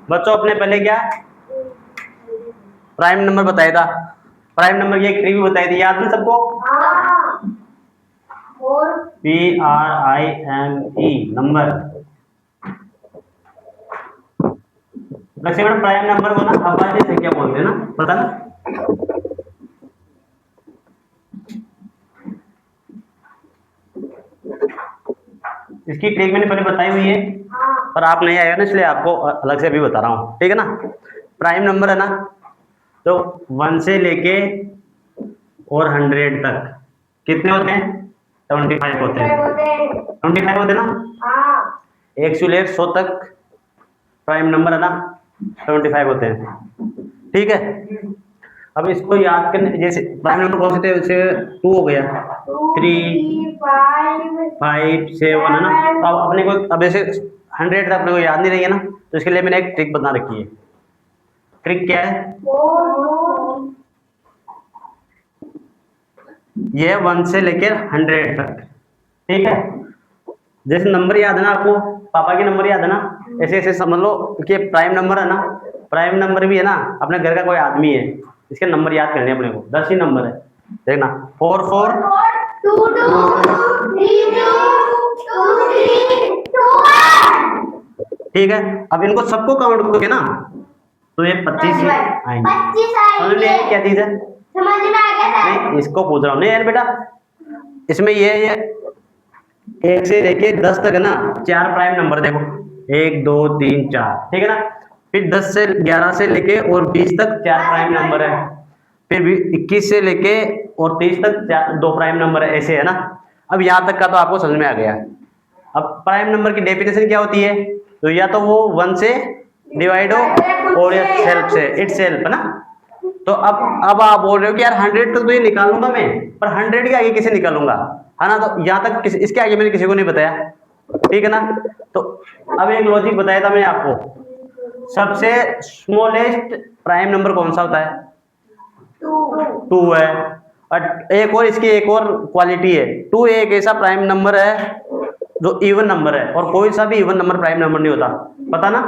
बच्चों अपने पहले क्या प्राइम नंबर बताया था, प्राइम नंबर की एक ट्रिक भी बताई थी, याद है सबको? PRIME number. वैसे मैडम प्राइम नंबर को ना अभाज्य संख्या बोलते हैं ना, पता ना? इसकी ट्रिक मैंने पहले बताई हुई है, पर आप नहीं आएगा ना, इसलिए आपको अलग से अभी बता रहा हूँ, ठीक है ना? प्राइम नंबर है ना, तो 1 से लेके और 100 तक कितने होते हैं? 25 होते हैं। 25 होते हैं ना? 1 से लेकर 100 तक प्राइम नंबर है ना, 25 होते हैं, ठीक है? अब इसको याद करने, जैसे प्राइम नंबर कौन से थे? जैसे 2 हो गया, 3 5 7 है ना। तो अब अपने को, अब ऐसे 100 तक अपने को याद नहीं रहेगा ना, तो इसके लिए मैंने एक ट्रिक बना रखी है। ट्रिक क्या है? ये 1 से लेकर 100 तक, ठीक है? जैसे नंबर याद है ना आपको, पापा के नंबर याद है ना, ऐसे ऐसे समझ लो कि प्राइम नंबर है ना, प्राइम नंबर भी है ना, अपने घर का कोई आदमी है, इसके नंबर याद करने अपने को, 10 ही नंबर है, देखना 4 4 2 ठीक है? अब इनको सबको काउंट करोगे ना, तो ये 25 ही आएंगे। समझ में क्या चीज है? समझ में आ गया? नहीं, इसको पूछ रहा हूँ। नहीं यार बेटा, इसमें ये 1 से लेके 10 तक है ना, 4 प्राइम नंबर देखो, 1 2 3 4, ठीक है ना? फिर 10 से 11 से लेके और 20 तक 4 प्राइम नंबर है, फिर 21 से लेके और 30 तक 2 प्राइम नंबर है, ऐसे है ना? अब यहाँ तक का तो आपको समझ में आ गया। अब प्राइम नंबर की डेफिनेशन क्या होती है? तो या तो वो 1 से डिवाइड हो और या सेल्फ से, इट सेल्फ, है ना? तो अब आप बोल रहे हो कि यार 100 तक तो ये निकालूंगा मैं, पर 100 के आगे किसे निकालूंगा, है ना? तो यहाँ तक इसके आगे मैंने किसी को नहीं बताया, ठीक है ना? तो अब एक लॉजिक बताया था मैंने आपको, सबसे स्मॉलेस्ट प्राइम नंबर कौन सा होता है? 2 है। और एक और इसकी एक और क्वालिटी है, 2 एक ऐसा प्राइम नंबर है जो इवन नंबर है, और कोई सा भी इवन नंबर प्राइम नंबर नहीं होता, पता ना?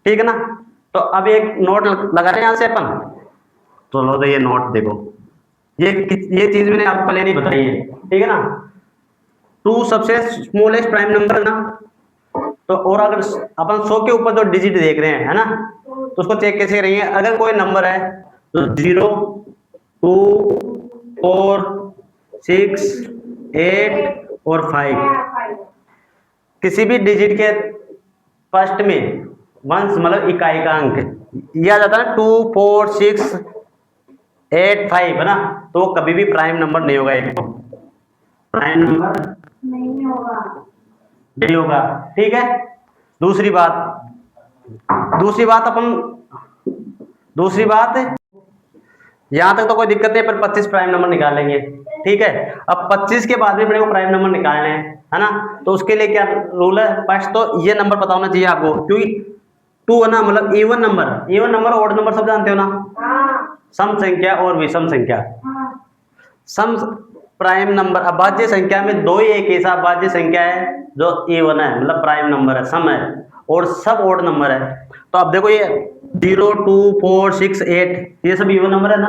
ठीक है ना? तो अब एक नोट लगा रहे हैं यहां से अपन, तो लो, तो ये नोट देखो, ये चीज मैंने आपको पहले नहीं बताई है, ठीक है ना? 2 सबसे स्मॉलेस्ट प्राइम नंबर है ना, तो और अगर अपन 100 के ऊपर जो डिजिट देख रहे हैं, है ना, तो उसको चेक कैसे करेंगे? अगर कोई नंबर है तो 0 2 4 6 8 और 5, किसी भी डिजिट के फर्स्ट में वंश मतलब इकाई का अंक यह आ जाता है ना, 2 4 6 8 5, है ना? तो वो कभी भी प्राइम नंबर नहीं होगा, एक प्राइम नंबर नहीं होगा, ठीक है? दूसरी बात यहां तक तो कोई दिक्कत नहीं, पर 25 प्राइम नंबर निकालेंगे, ठीक है? अब 25 के बाद भी अपने को प्राइम नंबर निकालने हैं, है ना? तो उसके लिए क्या रूल है? फर्स्ट तो ये नंबर पता होना चाहिए आपको, क्योंकि 2 है ना, मतलब इवन नंबर ऑड नंबर सब जानते हो ना? सम संख्या और विषम संख्या। सम प्राइम नंबर, अभाज्य संख्या में 2 ही एक ऐसा अभाज्य संख्या है जो इवन है, मतलब प्राइम नंबर है, सम है, और सब ऑड नंबर है। तो अब देखो, ये 0 2 4 6 8 ये सब इवन नंबर है ना,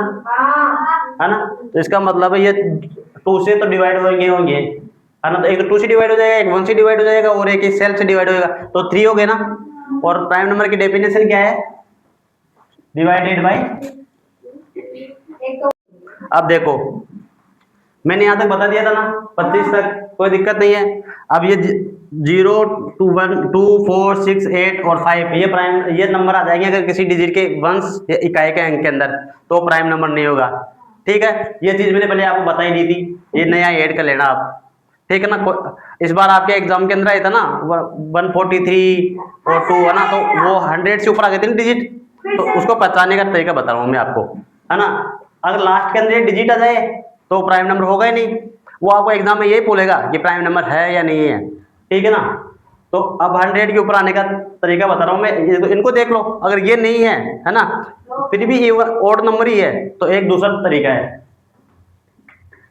है ना? तो इसका मतलब है ये 2 से तो डिवाइड होंगे, है ना? तो एक 2 से डिवाइड हो जाएगा, एक 1 से डिवाइड हो जाएगा, और एक सेल्फ से डिवाइड होगा, तो 3 हो गए ना? और प्राइम नंबर की डेफिनेशन क्या है? Divided by. अब देखो, मैंने यहां तक बता दिया था ना, 25 तक कोई दिक्कत नहीं है। अब ये 0 2 1 2 4 6 8 और 5 ये नंबर आ जाएंगे अगर किसी डिजिट के वंश या इकाई के अंक के अंदर, तो प्राइम नंबर नहीं होगा, ठीक है? ये चीज मैंने पहले आपको बताई दी थी, ये नया ऐड कर लेना आप, ठीक है ना? इस बार आपके एग्जाम के अंदर आया था ना 143 और 2, है ना? तो वो 100 से ऊपर आ गए थे ना डिजिट, तो उसको पहचानने का तरीका बता रहा हूँ मैं आपको, है ना? अगर लास्ट के अंदर ये डिजिट आ जाए तो प्राइम नंबर होगा ही नहीं, वो आपको एग्जाम में यही बोलेगा कि प्राइम नंबर है या नहीं है, ठीक है ना? तो अब 100 के ऊपर आने का तरीका बता रहा हूँ मैं, इनको देख लो, अगर ये नहीं है ना, फिर भी ऑड नंबर ही है, तो एक दूसरा तरीका है,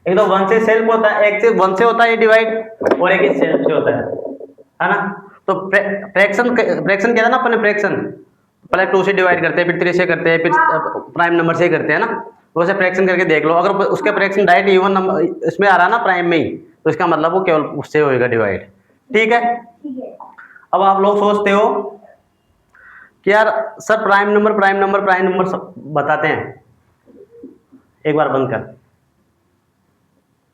एक तो 1 से सेल्फ होता है, एक से 1 से होता है डिवाइड, और एक सेल्फ से होता है ना? तो फ्रैक्शन फ्रैक्शन क्या था ना अपने फ्रैक्शन, पहले 2 से डिवाइड करते हैं, फिर 3 से करते हैं, फिर प्राइम नंबर से करते हैं ना। तो वैसे फ्रैक्शन करके देख लो, अगर उसका फ्रैक्शन डायरेक्ट इवन नंबर इसमें आ रहा ना प्राइम में ही, तो इसका मतलब वो केवल उससे होएगा डिवाइड। ठीक है। अब आप लोग सोचते हो कि यार सर प्राइम नंबर सब बताते हैं, एक बार बंद कर,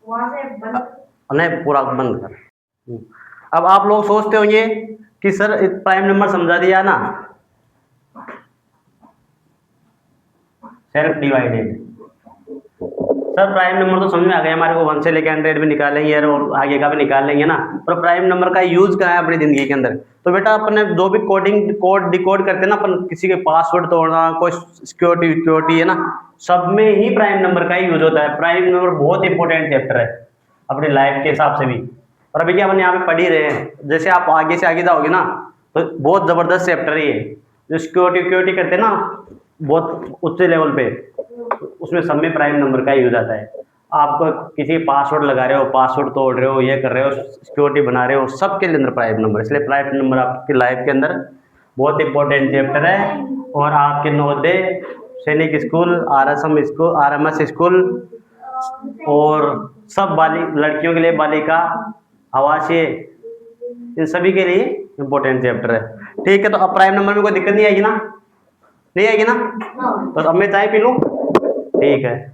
वहां से बंद नहीं पूरा बंद कर। अब आप लोग सोचते होंगे कि सर प्राइम नंबर समझा दिया ना, self divided, sir prime number तो समझ में आ गया हमारे को, 1 से लेकर 100 भी निकालेंगे और आगे का भी निकाल लेंगे ना, पर प्राइम नंबर का यूज कहाँ है अपनी जिंदगी के अंदर। तो बेटा अपने जो भी कोड डिकोड करते हैं ना अपन, किसी के पासवर्ड तोड़ना, कोई सिक्योरिटी है ना, सब में ही प्राइम नंबर का ही यूज होता है। प्राइम नंबर बहुत इंपॉर्टेंट चैप्टर है अपनी लाइफ के हिसाब से भी। और अभी क्या अपन यहाँ पे पढ़ ही रहे हैं, जैसे आप आगे से आगे जाओगे ना तो बहुत जबरदस्त चैप्टर है ये। जो सिक्योरिटी करते हैं ना बहुत उच्च लेवल पे, उसमें सब में प्राइम नंबर का यूज आता है। आपको किसी पासवर्ड लगा रहे हो, पासवर्ड तोड़ रहे हो, ये कर रहे हो, सिक्योरिटी बना रहे हो, सबके अंदर प्राइम नंबर, इसलिए प्राइम नंबर आपकी लाइफ के अंदर बहुत इंपॉर्टेंट चैप्टर है। और आपके नवोदय सैनिक स्कूल, RMS स्कूल और सब लड़कियों के लिए बालिका आवासीय, इन सभी के लिए इंपॉर्टेंट चैप्टर है। ठीक है, तो अब प्राइम नंबर में कोई दिक्कत नहीं आएगी ना, नहीं आएगी ना? तो अब मैं चाय पी लूँ? ठीक है।